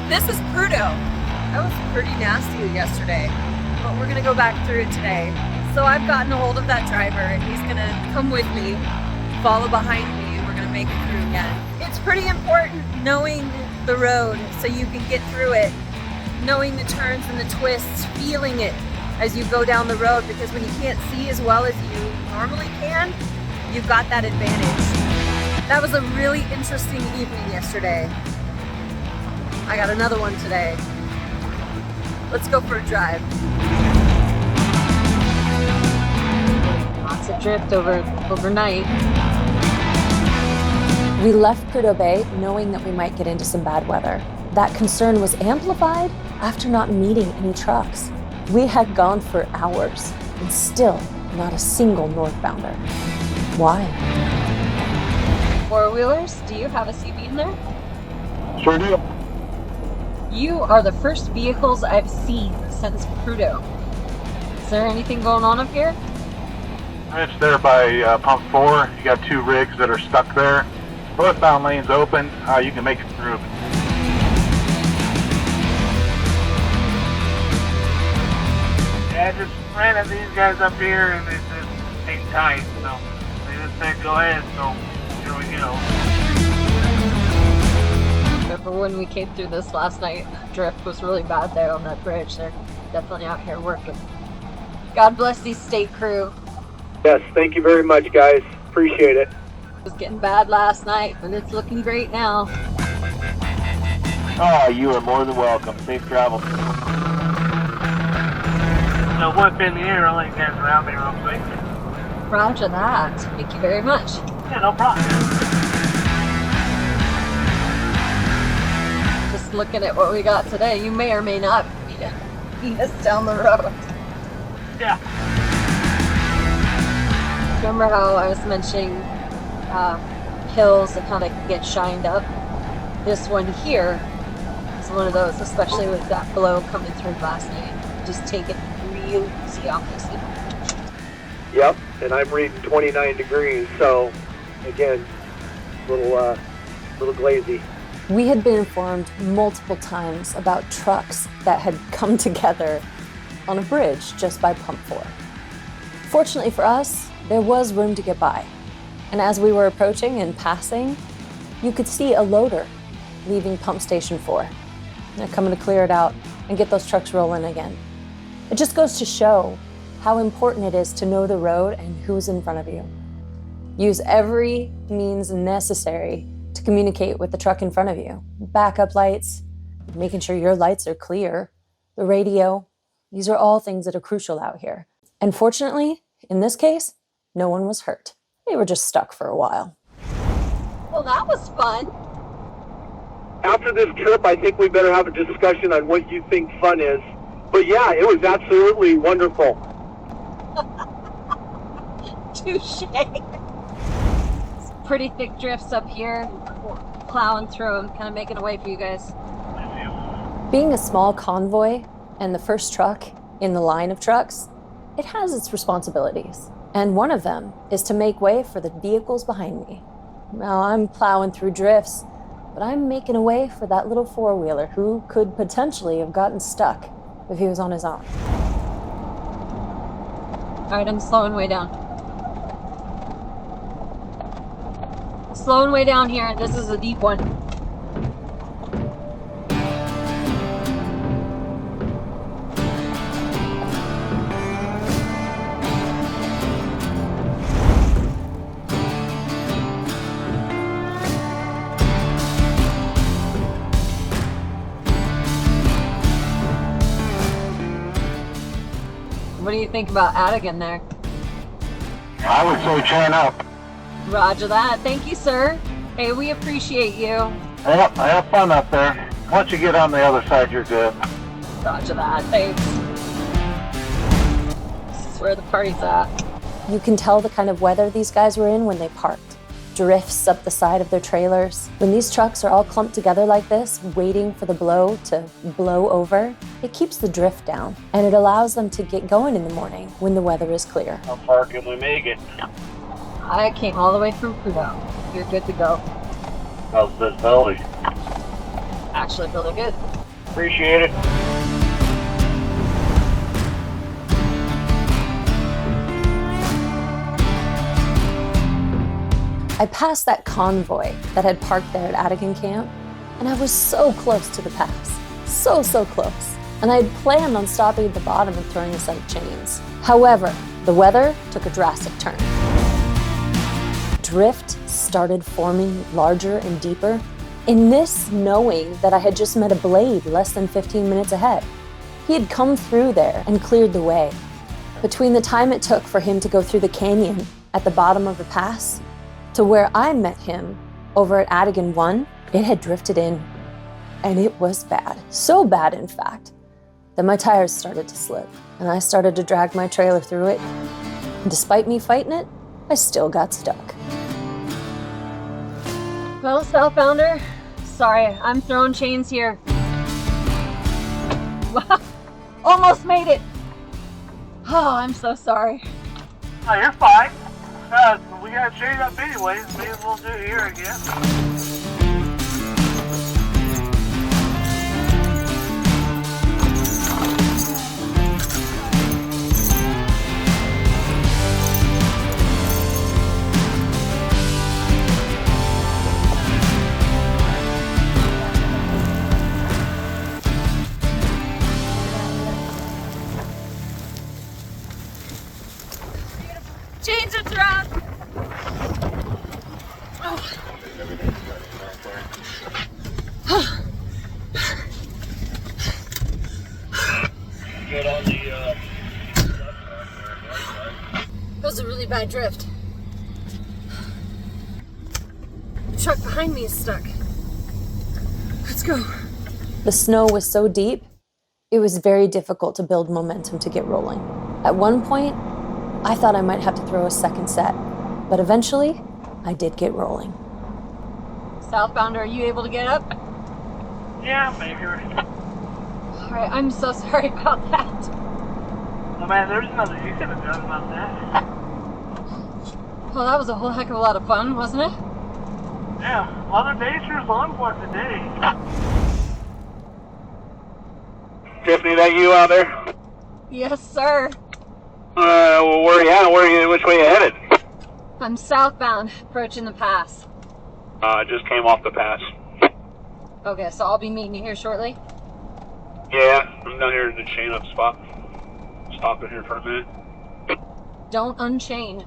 This is Prudhoe. That was pretty nasty yesterday, but we're gonna go back through it today. So I've gotten a hold of that driver and he's gonna come with me, follow behind me, and we're gonna make it through again. It's pretty important knowing the road so you can get through it, knowing the turns and the twists, feeling it as you go down the road, because when you can't see as well as you normally can, you've got that advantage. That was a really interesting evening yesterday. I got another one today. Let's go for a drive. Lots of drift overnight. We left Prudhoe Bay knowing that we might get into some bad weather. That concern was amplified after not meeting any trucks. We had gone for hours and still not a single northbounder. Why? Four-wheelers, do you have a CB in there? Sure do. You are the first vehicles I've seen since Prudhoe. Is there anything going on up here? It's there by pump 4. You got 2 rigs that are stuck there. Northbound lane's open. You can make it through. Yeah, I just ran at these guys up here and it just ain't tight, so they just said go ahead, so here we go. Remember when we came through this last night? Drift was really bad there on that bridge. They're definitely out here working. God bless these state crew. Yes, thank you very much, guys. Appreciate it. It was getting bad last night, but it's looking great now. Oh, you are more than welcome. Safe travel. So whip in the air, I'll let you guys around me real quick. Roger that. Thank you very much. Yeah, no problem. Just looking at what we got today, you may or may not beat us down the road. Yeah. Remember how I was mentioning hills that kind of get shined up? This one here is one of those, especially with that blow coming through last night. Just take it real easy off this hill. Yep, and I'm reading 29 degrees, so again, little glazy. We had been informed multiple times about trucks that had come together on a bridge just by pump 4. Fortunately for us, there was room to get by. And as we were approaching and passing, you could see a loader leaving pump station 4. They're coming to clear it out and get those trucks rolling again. It just goes to show how important it is to know the road and who's in front of you. Use every means necessary to communicate with the truck in front of you. Backup lights, making sure your lights are clear, the radio. These are all things that are crucial out here. And fortunately, in this case, no one was hurt. They were just stuck for a while. Well, that was fun. After this trip, I think we better have a discussion on what you think fun is. But yeah, it was absolutely wonderful. Touche. Pretty thick drifts up here. Plowing through them, kind of making a way for you guys. Being a small convoy and the first truck in the line of trucks, it has its responsibilities. And one of them is to make way for the vehicles behind me. Now I'm plowing through drifts, but I'm making a way for that little four-wheeler who could potentially have gotten stuck if he was on his own. All right, I'm slowing way down. Slowing way down here. This is a deep one. What do you think about Adigan there? I would say chain up. Roger that. Thank you, sir. Hey, we appreciate you. Yep, have fun up there. Once you get on the other side, you're good. Roger that. Thanks. This is where the party's at. You can tell the kind of weather these guys were in when they parked. Drifts up the side of their trailers. When these trucks are all clumped together like this, waiting for the blow to blow over, it keeps the drift down, and it allows them to get going in the morning when the weather is clear. How far can we make it? I came all the way from Prudhoe. You're good to go. How's visibility? Actually feeling good. Appreciate it. I passed that convoy that had parked there at Adigan Camp, and I was so close to the pass. So close. And I had planned on stopping at the bottom and throwing a set of chains. However, the weather took a drastic turn. Drift started forming larger and deeper, in this knowing that I had just met a blade less than 15 minutes ahead. He had come through there and cleared the way. Between the time it took for him to go through the canyon at the bottom of the pass to where I met him over at Adigan 1, it had drifted in. And it was bad. So bad, in fact, that my tires started to slip and I started to drag my trailer through it. And despite me fighting it, I still got stuck. Well, Southbounder, sorry, I'm throwing chains here. Wow, almost made it. Oh, I'm so sorry. Oh, you're fine. We got chained up anyways. May as well do it here again. Chains are thrown. Get on the That was a really bad drift. The truck behind me is stuck. Let's go. The snow was so deep, it was very difficult to build momentum to get rolling. At one point, I thought I might have to throw a second set, but eventually, I did get rolling. Southbounder, are you able to get up? Yeah, maybe. Alright, I'm so sorry about that. Oh man, there's nothing you could have done about that. Well, that was a whole heck of a lot of fun, wasn't it? Yeah, Mother Nature's on for today. Tiffany, that you out there? Yes, sir. Where are you at? Which way you headed? I'm southbound, approaching the pass. Just came off the pass. Okay, so I'll be meeting you here shortly. Yeah, I'm down here in the chain up spot. Stopping here for a minute. Don't unchain.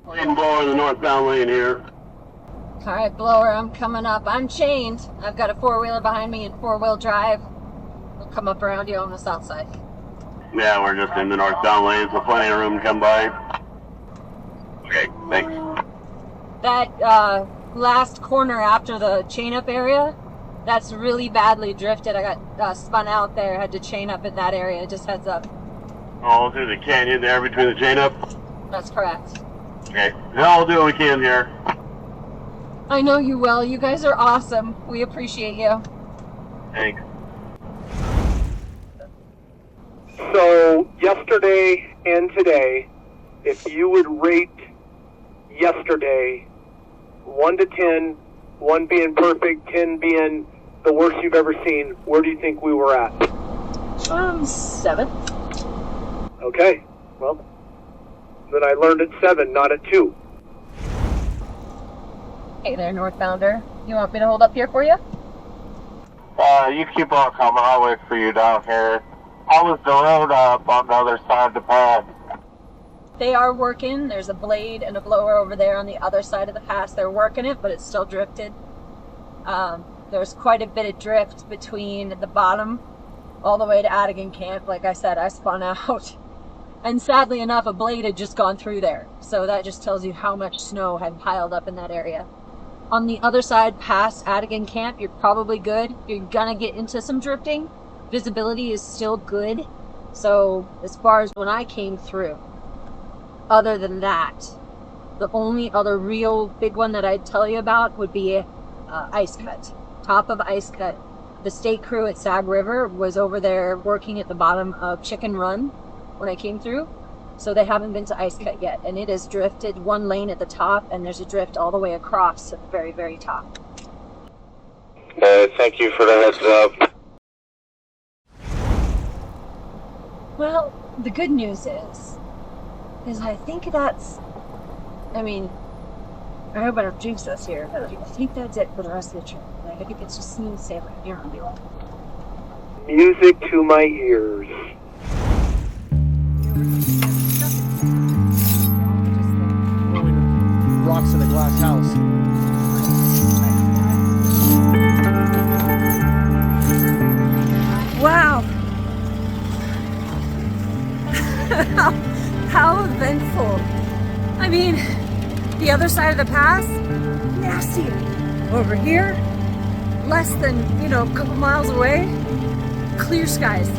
Lane blower in the northbound lane here. Alright, blower, I'm coming up. I'm chained. I've got a four-wheeler behind me and four-wheel drive. We'll come up around you on the south side. Yeah, we're just in the northbound lane, so plenty of room to come by. Okay, thanks. That last corner after the chain up area, that's really badly drifted. I got spun out there, had to chain up in that area. Just heads up. Oh, through the canyon there between the chain up? That's correct. Okay, now we'll do what we can here. I know you will. You guys are awesome. We appreciate you. Thanks. So, yesterday and today, if you would rate yesterday 1 to 10, 1 being perfect, 10 being the worst you've ever seen, where do you think we were at? 7. Okay, well, then I learned at 7, not at 2. Hey there, Northbounder. You want me to hold up here for you? You keep on coming. I'll wait for you down here. How was the road up on the other side of the path? They are working. There's a blade and a blower over there on the other side of the pass. They're working it, but it's still drifted. There's quite a bit of drift between the bottom all the way to Adigan Camp. Like I said, I spun out. And sadly enough, a blade had just gone through there. So that just tells you how much snow had piled up in that area. On the other side, past Adigan Camp, you're probably good. You're gonna get into some drifting. Visibility is still good. So as far as when I came through, other than that, the only other real big one that I'd tell you about would be Ice Cut. Top of Ice Cut. The state crew at Sag River was over there working at the bottom of Chicken Run when I came through. So they haven't been to Ice Cut yet, and it is drifted one lane at the top, and there's a drift all the way across at the very, very top. Thank you for the heads up. Well, the good news is I think that's, I mean, I hope I don't jinx us here, but I think that's it for the rest of the trip. I think it's just smooth sailing here on the island. Music to my ears. Rocks in a glass house. Wow! How eventful. I mean, the other side of the pass, nasty. Over here, less than, a couple miles away, clear skies.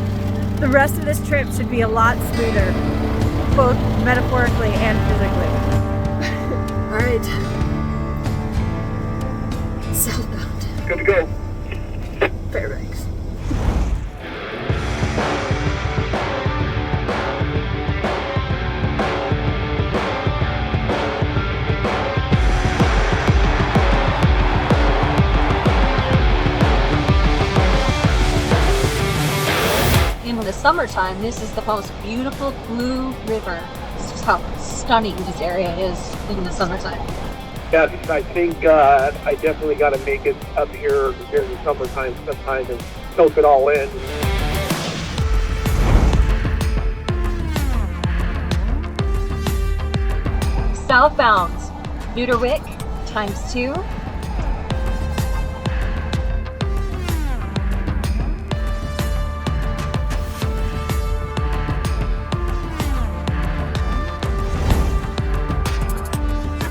The rest of this trip should be a lot smoother, both metaphorically and physically. All right. Southbound. Good to go. Fairbanks. In the summertime, this is the most beautiful blue river. This is how stunning this area is in the summertime. Yes, I think I definitely got to make it up here during the summertime sometime and soak it all in. Southbound, Newterwick, ×2.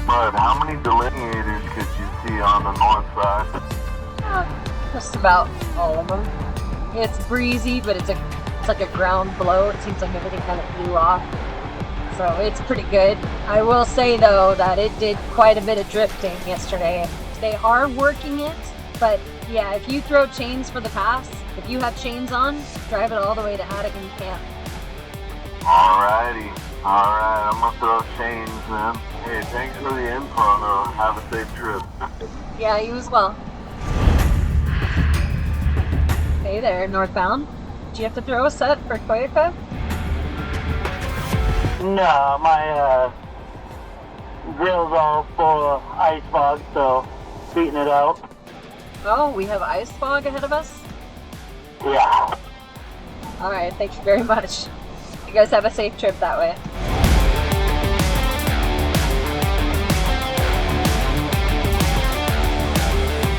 Bud, how many delineators could you see on the north side? Just about all of them. It's breezy, but it's like a ground blow. It seems like everything kind of blew off. So it's pretty good. I will say though that it did quite a bit of drifting yesterday. They are working it, but yeah, if you throw chains for the pass, if you have chains on, drive it all the way to Attican Camp. Alright, I'm gonna throw chains then. Hey, thanks for the info though. Have a safe trip. Yeah, you as well. Hey there, northbound. Do you have to throw a set for Koyaka? No, my grill's all full of ice fog, so beating it out. Oh, we have ice fog ahead of us? Yeah. Alright, thank you very much. You guys have a safe trip that way.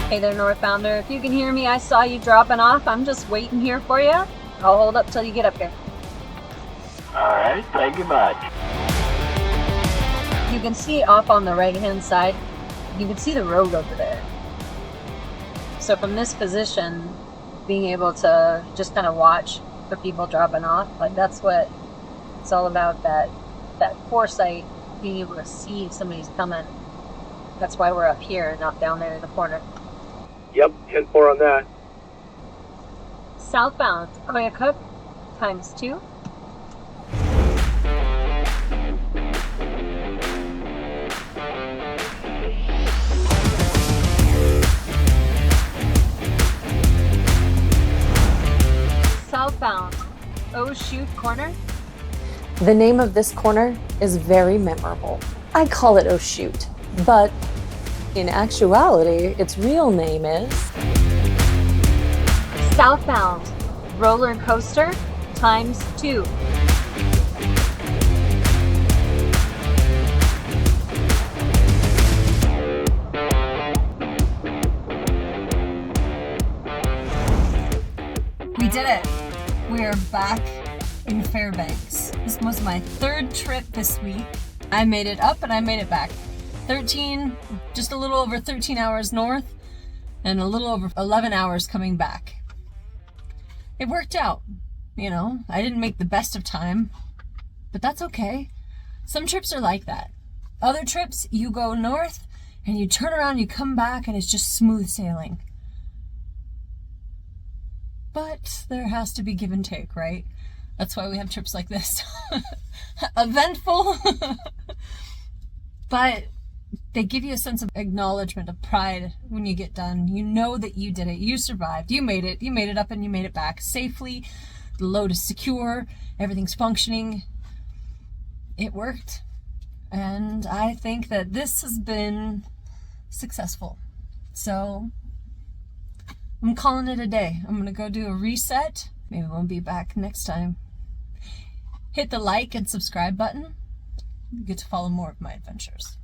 Hey there, northbounder. If you can hear me, I saw you dropping off. I'm just waiting here for you. I'll hold up till you get up here. Alright, thank you much. You can see off on the right-hand side, you can see the road over there. So from this position, being able to just kind of watch for people dropping off, like that's what it's all about, that foresight, being able to see if somebody's coming. That's why we're up here, not down there in the corner. Yep, 10-4 on that. Southbound, Koyakuk, ×2. Southbound, Oh Shoot Corner. The name of this corner is very memorable. I call it Oh Shoot, but in actuality, its real name is Southbound, Roller Coaster, ×2. We did it. We are back in Fairbanks. This was my third trip this week. I made it up and I made it back. Just a little over 13 hours north and a little over 11 hours coming back. It worked out. I didn't make the best of time, but that's okay. Some trips are like that. Other trips, you go north and you turn around, you come back and it's just smooth sailing. But there has to be give and take, right? That's why we have trips like this. Eventful, but they give you a sense of acknowledgement, of pride when you get done. You know that you did it. You survived. You made it up and you made it back safely. The load is secure. Everything's functioning. It worked. And I think that this has been successful. So I'm calling it a day. I'm going to go do a reset. Maybe we'll be back next time. Hit the like and subscribe button. You get to follow more of my adventures.